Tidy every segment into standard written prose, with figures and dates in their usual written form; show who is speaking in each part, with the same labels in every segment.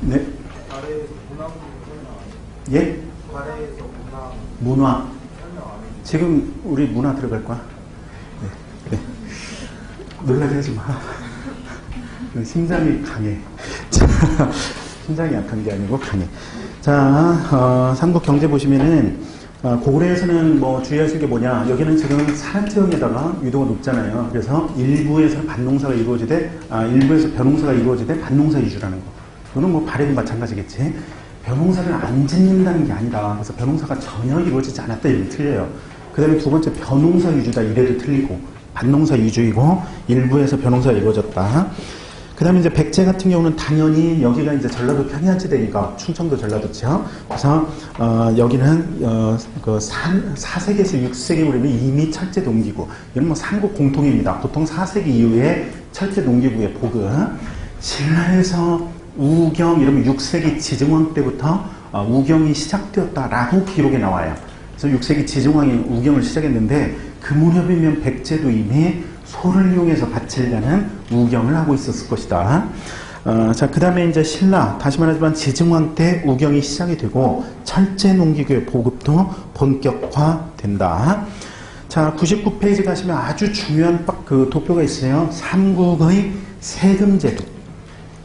Speaker 1: 네.
Speaker 2: 가래에서 문화
Speaker 1: 예?
Speaker 2: 가래에서
Speaker 1: 문화. 지금 우리 문화 들어갈 거야. 네. 네. 놀라게 하지 마. 심장이 강해. 심장이 약한 게 아니고 강해. 자, 삼국 경제 보시면은 고구려에서는 뭐 주의하실 게 뭐냐. 여기는 지금 산지형에다가 유도가 높잖아요. 그래서 일부에서 밭농사가 이루어지되, 일부에서 벼농사가 이루어지되 밭농사 위주라는 거. 이거는 뭐 발해도 마찬가지겠지. 벼농사를 안 짓는다는 게 아니다. 그래서 벼농사가 전혀 이루어지지 않았다. 이러면 틀려요. 그 다음에 두 번째 벼농사 위주다. 이래도 틀리고. 밭농사 위주이고, 일부에서 벼농사가 이루어졌다. 그 다음에 이제 백제 같은 경우는 당연히 여기가 이제 전라도 평야지대니까 충청도 전라도죠. 그래서 여기는 그 4세기에서 6세기 무렵에 이미 철제 농기구. 이건 뭐 삼국 공통입니다. 보통 4세기 이후에 철제 농기구의 보급. 신라에서 우경 이러면 6세기 지증왕 때부터 우경이 시작되었다라고 기록에 나와요. 그래서 6세기 지증왕이 우경을 시작했는데 그 무렵이면 백제도 이미 소를 이용해서 밭을 가는 우경을 하고 있었을 것이다. 자, 그 다음에 이제 신라, 다시 말하지만 지증왕 때 우경이 시작이 되고 철제 농기구의 보급도 본격화된다. 자, 99페이지 가시면 아주 중요한 그 도표가 있어요. 삼국의 세금제도.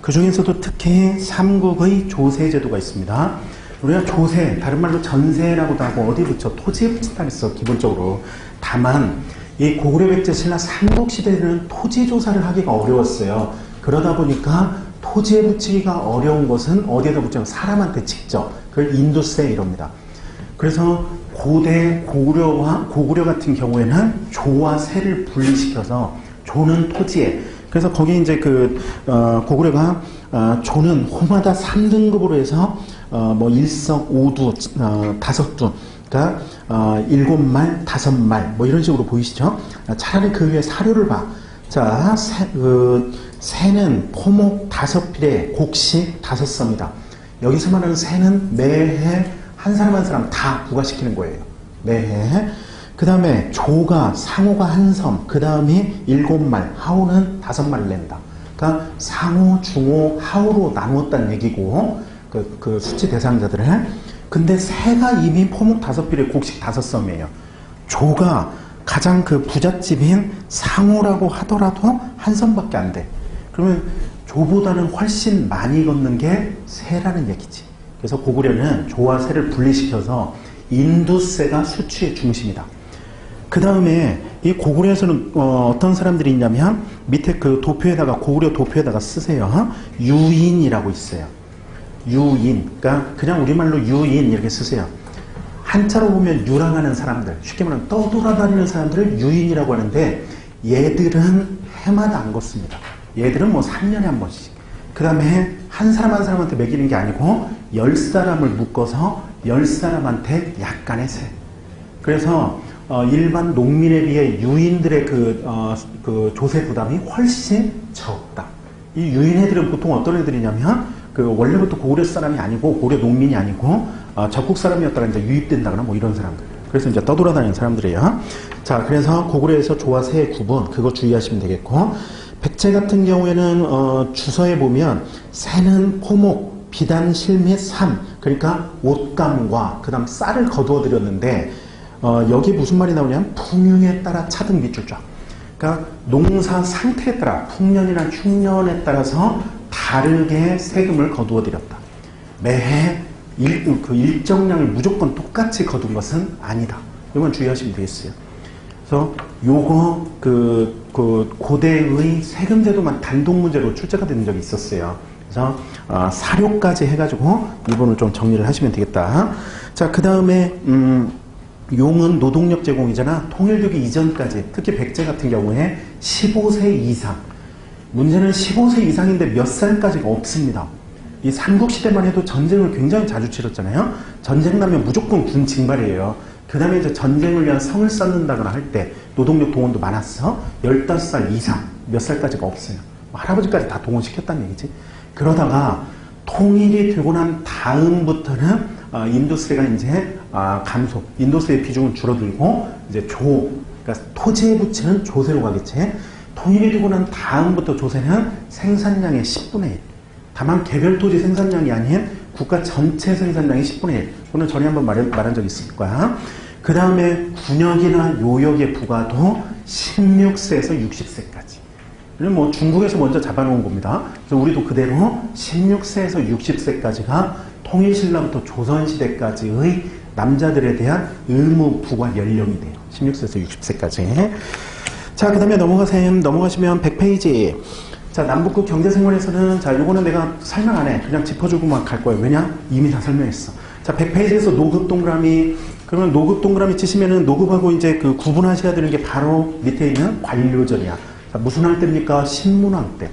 Speaker 1: 그 중에서도 특히 삼국의 조세제도가 있습니다. 우리가 조세, 다른 말로 전세라고도 하고 어디 붙여? 토지에 붙인다 했어, 기본적으로. 다만 이 고구려 백제 신라 삼국시대에는 토지조사를 하기가 어려웠어요. 그러다 보니까 토지에 붙이기가 어려운 것은 어디에다 붙이면 사람한테 직접. 그걸 인두세 이럽니다. 그래서 고대 고구려 같은 경우에는 조와 세를 분리시켜서 조는 토지에, 그래서 거기 이제 고구려가 조는 호마다 3등급으로 해서 뭐 1석 5두 5두, 그러니까 7말 5말 뭐 이런 식으로 보이시죠? 차라리 그 위에 사료를 봐. 자, 새는 포목 5필에 곡식 5섬이다. 여기서 말하는 새는 매해 한 사람 한 사람 다 부과시키는 거예요. 매해. 그 다음에 조가, 상호가 한 섬, 그 다음에 7말, 하오는 5말 낸다. 그러니까 상호, 중호, 하오로 나누었다는 얘기고, 그 수치 대상자들을. 근데 새가 이미 포목 5필에 곡식 5섬이에요. 조가 가장 그 부잣집인 상호라고 하더라도 한 섬밖에 안 돼. 그러면 조보다는 훨씬 많이 걷는 게 새라는 얘기지. 그래서 고구려는 조와 새를 분리시켜서 인두세가 수치의 중심이다. 그 다음에 이 고구려에서는 어떤 사람들이 있냐면 밑에 그 도표에다가, 고구려 도표에다가 쓰세요. 유인이라고 있어요. 유인. 그러니까 그냥 우리말로 유인 이렇게 쓰세요. 한자로 보면 유랑하는 사람들, 쉽게 말하면 떠돌아다니는 사람들을 유인이라고 하는데, 얘들은 해마다 안 걷습니다. 얘들은 뭐 3년에 한 번씩. 그 다음에 한 사람 한 사람한테 먹이는 게 아니고 10사람을 묶어서 10사람한테 약간의 세. 그래서 일반 농민에 비해 유인들의 그 조세 부담이 훨씬 적다. 이 유인 애들은 보통 어떤 애들이냐면 원래부터 고구려 사람이 아니고 고구려 농민이 아니고 적국 사람이었다가 이제 유입된다거나 뭐 이런 사람들. 그래서 이제 떠돌아다니는 사람들이에요. 자, 그래서 고구려에서 조와 세의 구분, 그거 주의하시면 되겠고, 백제 같은 경우에는 주서에 보면 새는 포목, 비단, 실미, 삼, 그러니까 옷감과 그 다음 쌀을 거두어 드렸는데, 여기 무슨 말이 나오냐면 풍흉에 따라 차등 밑줄쫙. 그러니까 농사 상태에 따라, 풍년이나 흉년에 따라서 다르게 세금을 거두어 드렸다. 매해 일정량을 무조건 똑같이 거둔 것은 아니다. 이건 주의하시면 되겠어요. 그래서 요거 고대의 세금 제도만 단독 문제로 출제가 된 적이 있었어요. 그래서 사료까지 해가지고 이번을 좀 정리를 하시면 되겠다. 자, 그 다음에 용은 노동력 제공이잖아. 통일되기 이전까지, 특히 백제 같은 경우에 15세 이상. 문제는 15세 이상인데 몇 살까지가 없습니다. 이 삼국시대만 해도 전쟁을 굉장히 자주 치렀잖아요. 전쟁 나면 무조건 군 징발이에요. 그 다음에 이제 전쟁을 위한 성을 쌓는다거나 할 때 노동력 동원도 많았어. 15살 이상, 몇 살까지가 없어요. 할아버지까지 다 동원시켰다는 얘기지. 그러다가 통일이 되고 난 다음부터는 인도세가 이제 감소, 인도세의 비중은 줄어들고 이제 그러니까 토지에 붙이는 조세로 가겠지. 통일이 되고 난 다음부터 조세는 생산량의 10분의 1. 다만 개별 토지 생산량이 아닌 국가 전체 생산량의 10분의 1. 오늘 전에 한번 말한 적이 있을 거야. 그 다음에 군역이나 요역의 부과도 16세에서 60세까지. 뭐 중국에서 먼저 잡아놓은 겁니다. 그래서 우리도 그대로 16세에서 60세까지가 통일신라부터 조선시대까지의 남자들에 대한 의무 부과 연령이 돼요. 16세에서 60세까지. 자, 그 다음에 넘어가시면 100페이지. 자, 남북국 경제생활에서는, 자, 요거는 내가 설명 안 해. 그냥 짚어주고만 갈 거예요. 왜냐? 이미 다 설명했어. 자, 100페이지에서 노급 동그라미, 그러면 노급 동그라미 치시면은 노급하고 이제 그 구분하셔야 되는 게 바로 밑에 있는 관료전이야. 자, 무슨 할 때입니까? 신문왕 때.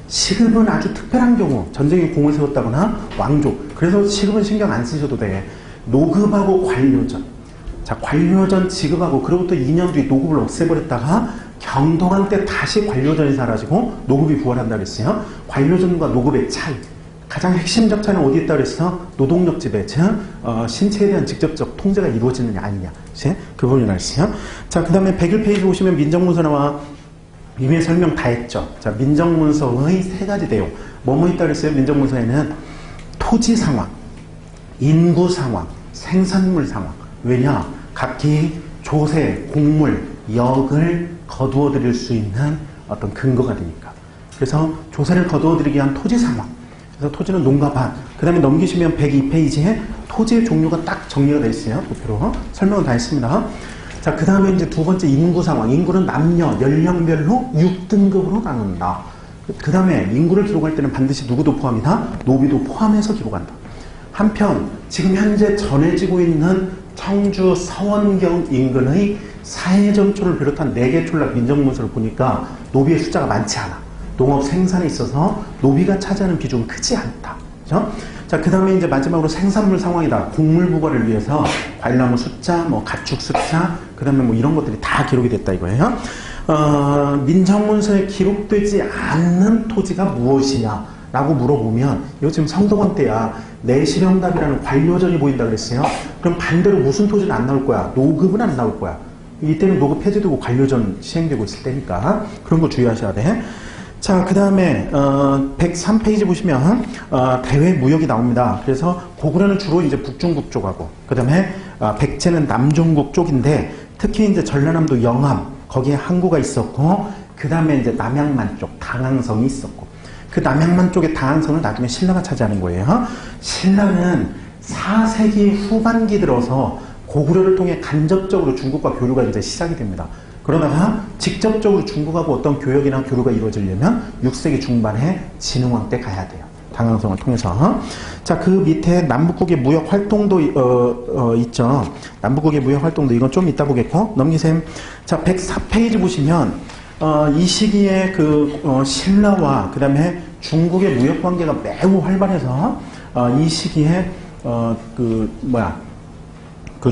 Speaker 1: 시급은 아주 특별한 경우, 전쟁에 공을 세웠다거나 왕족. 그래서 시급은 신경 안 쓰셔도 돼. 노급하고 관료전. 자, 관료전 지급하고, 그로부터 2년 뒤에 노급을 없애버렸다가 경동왕 때 다시 관료전이 사라지고 노급이 부활한다 그랬어요. 관료전과 노급의 차이. 가장 핵심적 차이는 어디 있다 그랬어? 노동력 지배, 즉 신체에 대한 직접적 통제가 이루어지느냐 아니냐. 그 부분을 알았어요. 자, 그 다음에 101페이지 보시면 민정문서 나와. 이미 설명 다 했죠. 자, 민정문서의 세 가지 내용. 뭐뭐 있다 그랬어요? 민정문서에는 토지 상황, 인구 상황, 생산물 상황. 왜냐? 각기 조세, 곡물, 역을 거두어 드릴 수 있는 어떤 근거가 되니까. 그래서 조세를 거두어 드리기 위한 토지 상황. 그래서 토지는 농가 반. 그 다음에 넘기시면 102페이지에 토지의 종류가 딱 정리가 되어 있어요. 도표로. 설명을 다 했습니다. 자, 그 다음에 이제 두 번째 인구 상황. 인구는 남녀, 연령별로 6등급으로 나눈다. 그 다음에 인구를 기록할 때는 반드시 누구도 포함이다? 노비도 포함해서 기록한다. 한편, 지금 현재 전해지고 있는 청주 서원경 인근의 사회점초를 비롯한 4개 촌락 민정문서를 보니까 노비의 숫자가 많지 않아. 농업 생산에 있어서 노비가 차지하는 비중은 크지 않다. 그죠? 자, 그 다음에 이제 마지막으로 생산물 상황이다. 곡물 부과를 위해서 과일나무 숫자, 뭐 가축 숫자, 그 다음에 뭐 이런 것들이 다 기록이 됐다 이거예요. 민정문서에 기록되지 않는 토지가 무엇이냐? 라고 물어보면, 이거 지금 성동원 때야. 내실형답이라는 관료전이 보인다 그랬어요. 그럼 반대로 무슨 토지는 안 나올 거야? 노급은 안 나올 거야. 이때는 노급 폐지되고 관료전 시행되고 있을 때니까 그런 거 주의하셔야 돼. 자, 그 다음에 103페이지 보시면 대외 무역이 나옵니다. 그래서 고구려는 주로 이제 북중국 쪽하고, 그 다음에 백제는 남중국 쪽인데, 특히 이제 전라남도 영암 거기에 항구가 있었고, 그 다음에 이제 남양만 쪽 당항성이 있었고, 그 남양만 쪽의 당항성을 나중에 신라가 차지하는 거예요. 신라는 4세기 후반기 들어서 고구려를 통해 간접적으로 중국과 교류가 이제 시작이 됩니다. 그러다가 직접적으로 중국하고 어떤 교역이나 교류가 이루어지려면 6세기 중반에 진흥왕 때 가야 돼요. 당항성을 통해서. 자, 그 밑에 남북국의 무역 활동도 있죠. 남북국의 무역 활동도 이건 좀 이따 보겠고 넘기셈. 자, 104페이지 보시면 이 시기에 신라와 그 다음에 중국의 무역 관계가 매우 활발해서 이 시기에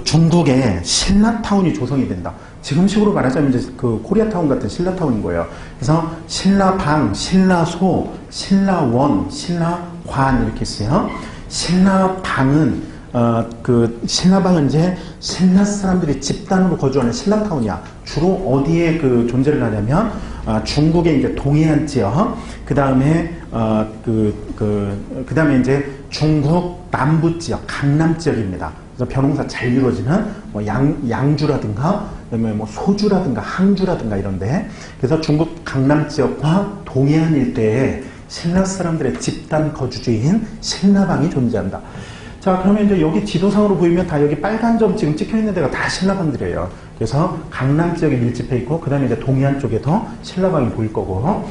Speaker 1: 중국의 신라타운이 조성이 된다. 지금식으로 말하자면 이제 그 코리아타운 같은 신라타운인 거예요. 그래서 신라방, 신라소, 신라원, 신라관 이렇게 있어요. 신라방은 신라방은 이제 신라 사람들이 집단으로 거주하는 신라타운이야. 주로 어디에 존재를 하냐면 중국의 이제 동해안 지역, 그 다음에 그 다음에 이제 중국 남부 지역, 강남 지역입니다. 그래서 벼농사 잘 이루어지는 뭐 양주라든가, 그다음에 뭐 소주라든가 항주라든가 이런데, 그래서 중국 강남 지역과 동해안 일대에 신라 사람들의 집단 거주지인 신라방이 존재한다. 자, 그러면 이제 여기 지도상으로 보이면 다 여기 빨간 점 지금 찍혀 있는 데가 다 신라방들이에요. 그래서 강남 지역에 밀집해 있고, 그 다음에 이제 동해안 쪽에도 신라방이 보일 거고,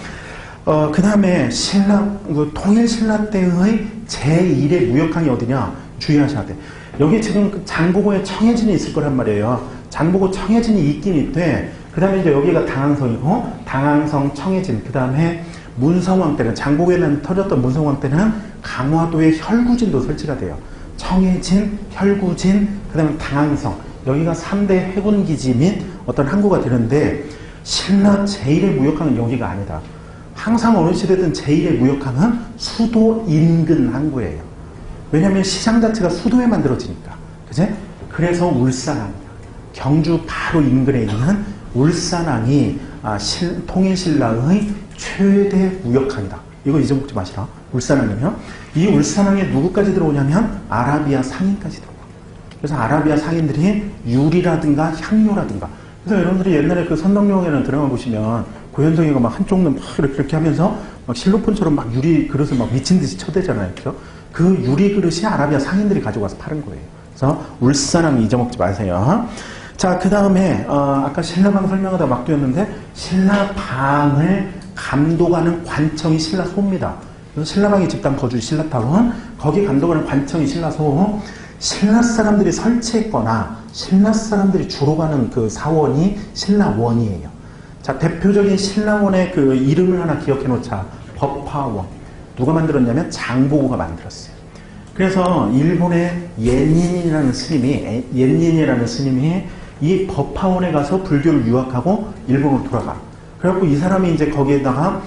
Speaker 1: 그 다음에 통일 신라 때의 제1의 무역항이 어디냐? 주의하셔야 돼. 여기 지금 장보고에 청해진이 있을 거란 말이에요. 장보고 청해진이 있긴 있대. 그 다음에 이제 여기가 당항성이고, 당항성, 청해진, 그 다음에 문성왕 때는, 장보고에는 터졌던 문성왕 때는 강화도에 혈구진도 설치가 돼요. 청해진, 혈구진, 그 다음에 당항성. 여기가 3대 해군기지 및 어떤 항구가 되는데, 신라 제1의 무역항은 여기가 아니다. 항상 어느 시대든 제1의 무역항은 수도 인근 항구예요. 왜냐하면 시장 자체가 수도에 만들어지니까. 그제? 그래서 울산항이야. 경주 바로 인근에 있는 울산항이 통일신라의 최대 무역항이다. 이거 잊어먹지 마시라. 울산항이요. 이 울산항에 누구까지 들어오냐면 아라비아 상인까지 들어와. 그래서 아라비아 상인들이 유리라든가 향료라든가. 그래서 여러분들이 옛날에 그 선덕여행에는 드라마 보시면 고현성이가 막 한쪽은 막 이렇게 하면서 막 실로폰처럼 막 유리 그릇을 막 미친 듯이 쳐대잖아요. 그죠? 그 유리 그릇이 아라비아 상인들이 가지고 와서 파는 거예요. 그래서 울산항 잊어먹지 마세요. 자, 그 다음에 아까 신라방 설명하다 막 뛰었는데 신라방을 감독하는 관청이 신라소입니다. 그래서 신라방이 집단 거주 신라타운, 거기 감독하는 관청이 신라소. 신라 사람들이 설치했거나 신라 사람들이 주로 가는 그 사원이 신라원이에요. 자, 대표적인 신라원의 그 이름을 하나 기억해 놓자. 법화원. 누가 만들었냐면 장보고가 만들었어요. 그래서 일본의 옌닌이라는 스님이 이 법화원에 가서 불교를 유학하고 일본으로 돌아가. 그래갖고 이 사람이 이제 거기에다가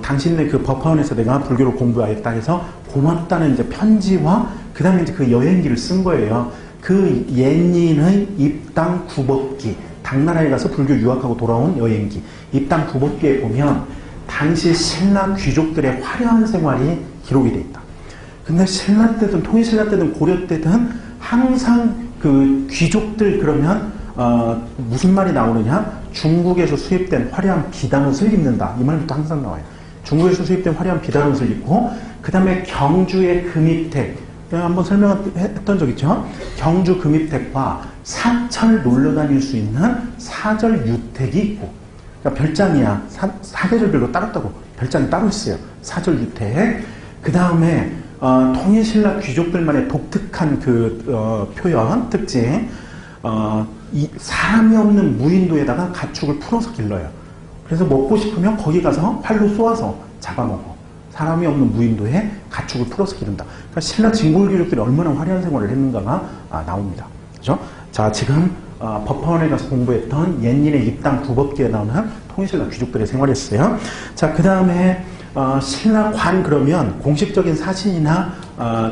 Speaker 1: 당신네 그 법화원에서 내가 불교를 공부하였다 해서 고맙다는 이제 편지와 그 다음에 이제 그 여행기를 쓴 거예요. 그 옌닌의 입당 구법기, 당나라에 가서 불교 유학하고 돌아온 여행기. 입당 구법기에 보면 당시 신라 귀족들의 화려한 생활이 기록이 돼 있다. 근데 신라 때든 통일신라 때든 고려 때든 항상 그 귀족들 그러면 무슨 말이 나오느냐? 중국에서 수입된 화려한 비단옷을 입는다. 이 말부터 항상 나와요. 중국에서 수입된 화려한 비단옷을 입고 그 다음에 경주의 금입택 한번 설명했던 적 있죠? 경주 금입택과 사철 놀러 다닐 수 있는 사절 유택이 있고 그러니까 별장이야. 사계절별로 따로 별장이 따로 있어요. 사절 유택. 그 다음에 통일신라 귀족들만의 독특한 그 표현 특징 이 사람이 없는 무인도에다가 가축을 풀어서 길러요. 그래서 먹고 싶으면 거기 가서 활로 쏘아서 잡아먹어. 사람이 없는 무인도에 가축을 풀어서 기른다. 그러니까 신라 진골 귀족들이 얼마나 화려한 생활을 했는가가 나옵니다. 그죠? 자, 지금 법화원에 가서 공부했던 옌닌의 입당 구법기에 나오는 통일신라 귀족들의 생활이었어요. 자, 그 다음에 신라관 그러면 공식적인 사신이나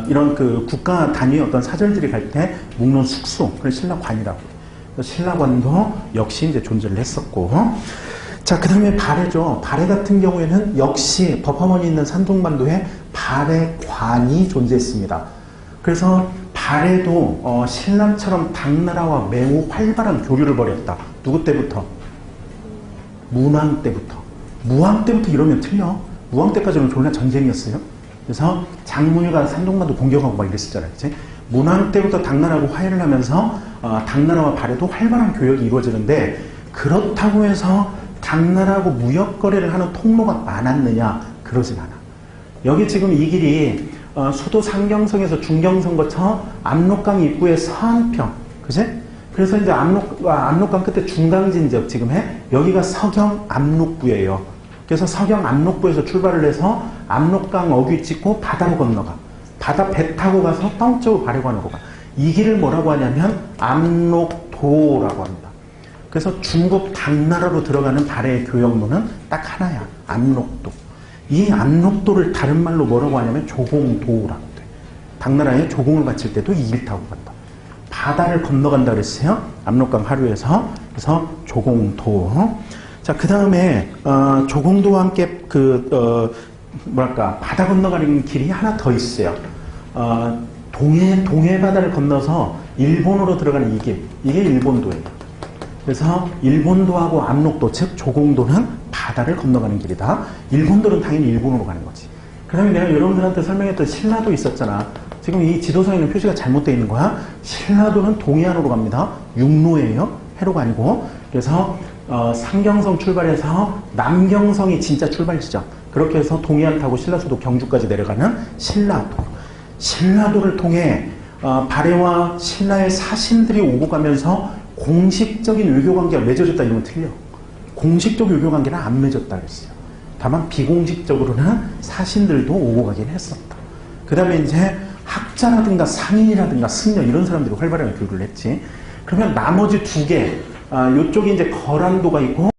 Speaker 1: 이런 그 국가 단위의 어떤 사절들이 갈 때 묵는 숙소, 그걸 신라관이라고. 신라관도 역시 이제 존재를 했었고. 자, 그 다음에 발해죠. 발해 같은 경우에는 역시 법화원이 있는 산둥반도에 발해관이 존재했습니다. 그래서 발해도 신라처럼 당나라와 매우 활발한 교류를 벌였다. 누구 때부터? 문왕 때부터. 무왕 때부터 이러면 틀려. 무왕 때까지는 졸라 전쟁이었어요. 그래서 장문유가 산둥반도 공격하고 막 이랬었잖아요. 그치? 문왕 때부터 당나라하고 화해를 하면서 당나라와 발해도 활발한 교역이 이루어지는데 그렇다고 해서 당나라하고 무역 거래를 하는 통로가 많았느냐? 그러진 않아. 여기 지금 이 길이 수도 상경성에서 중경성 거쳐 압록강 입구의 서안평, 그지? 그래서 이제 압록강 끝에 중강진 지역 지금 해 여기가 서경 압록부예요. 그래서 서경 압록부에서 출발을 해서 압록강 어귀 찍고 바다로 건너가. 바다 배 타고 가서 떵쩌우 발해관으로 가. 이 길을 뭐라고 하냐면 압록도라고 합니다. 그래서 중국 당나라로 들어가는 발해의 교역로는 딱 하나야. 압록도. 이 압록도를 다른 말로 뭐라고 하냐면 조공도라고 돼. 당나라에 조공을 바칠 때도 이 길 타고 간다. 바다를 건너간다 그랬어요. 압록강 하류에서. 그래서 조공도. 자, 그 다음에 조공도와 함께 바다 건너가는 길이 하나 더 있어요. 동해 바다를 건너서 일본으로 들어가는 이 길. 이게 일본도예요. 그래서 일본도하고 압록도, 즉 조공도는 바다를 건너가는 길이다. 일본도는 당연히 일본으로 가는 거지. 그 다음에 내가 여러분들한테 설명했던 신라도 있었잖아. 지금 이 지도상에는 표시가 잘못되어 있는 거야. 신라도는 동해안으로 갑니다. 육로예요. 해로가 아니고. 그래서 상경성 출발해서 남경성이 진짜 출발 지점. 그렇게 해서 동해안 타고 신라수도 경주까지 내려가는 신라도. 신라도를 통해 발해와 신라의 사신들이 오고 가면서 공식적인 외교관계가 맺어졌다 이러면 틀려. 공식적 외교관계는 안 맺었다 그랬어요. 다만 비공식적으로는 사신들도 오고 가긴 했었다. 그 다음에 이제 학자라든가 상인이라든가 승려 이런 사람들이 활발하게 교류를 했지. 그러면 나머지 두 개, 이쪽에 이제 거란도가 있고